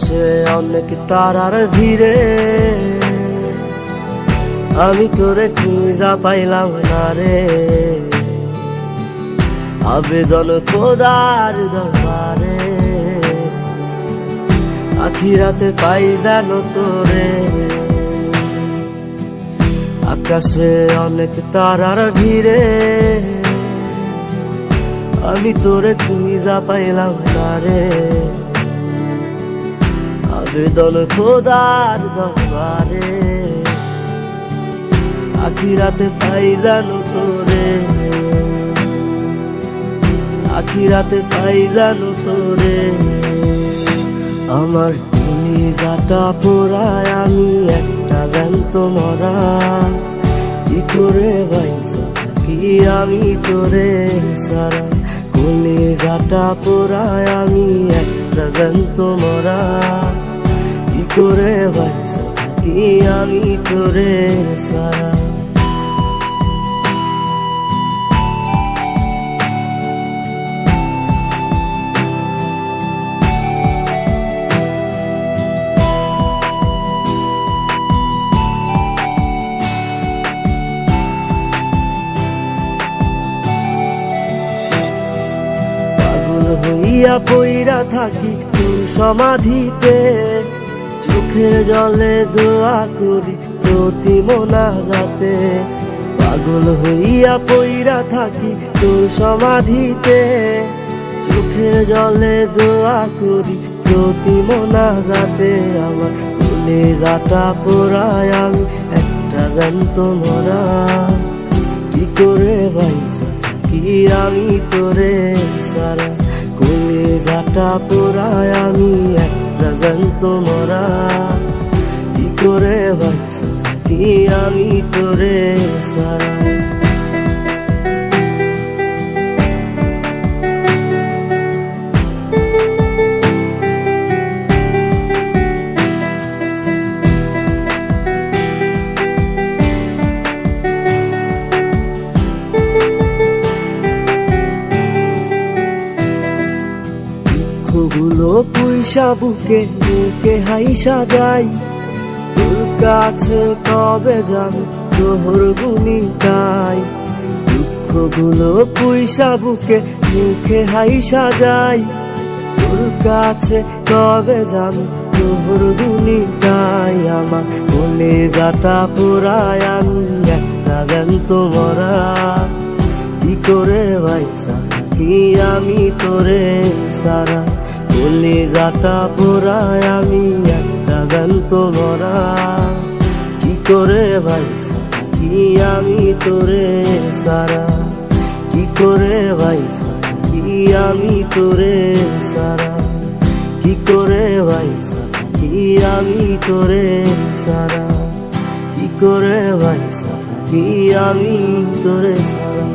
আকাশে অনেক তারার ভিড়ে আমি তোরে খুঁজা পাইলাম না রে। আবেদন খোদার দরবারে, আখিরাতে পাই জানো তোরে। আকাশে অনেক তারার ভিড়ে আমি তোরে খুঁজা পাইলাম না রে। আবেদন খোদার দরবারে, আখিরাতে পাই জানো তোরে। আখিরাতে পাই জানো তোরে। আমার কলিজাটা পোড়ায় আমি একটা জ্যান্ত মরা, কি করে বাইসা থাকি আমি তোরে সারা। কলিজাটা পোড়ায় আমি একটা জ্যান্ত মরা, কি করে বাইসা থাকি আমি তোরে সারা। হইয়া পইরা থাকি তোর সমাধিতে, চোখের জলে দোয়া করি প্রতি মোনাজাতে। পাগল হইয়া পইরা থাকি তোর সমাধিতে, চোখের জলে দোয়া করি প্রতি মোনাজাতে। আমার কলিজাটা পোড়ায় আমি একটা জ্যান্ত মরা, কি করে বাইসা থাকি আমি তোরে সারা। কলিজাটা পোড়ায় আমি একটা জ্যান্ত মরা, কি করে বাইসা থাকি আমি তোরে সারা। দুঃখগুলো পুইসা বুকে বুকে হাইসা যাই, তোর কাছে কবে যাবে তোর গুনি গাই। দুঃখগুলো পুইসা বুকে মুখে হাইসা যাই, তোর কাছে কবে যাবে তোর গুনি গাই। আমার কলিজাটা পোড়ায় আমি একটা জ্যান্ত মরা, কি করে বাইসা থাকি আমি তোরে সারা। কলিজাটা পোড়ায় আমি একটা জ্যান্ত মরা, কি করে বাইসা থাকি আমি তোরে সারা। কি করে বাইসা থাকি আমি তোরে সারা। কি করে বাইসা থাকি আমি তোরে সারা। কি করে বাইসা থাকি আমি তোরে সারা।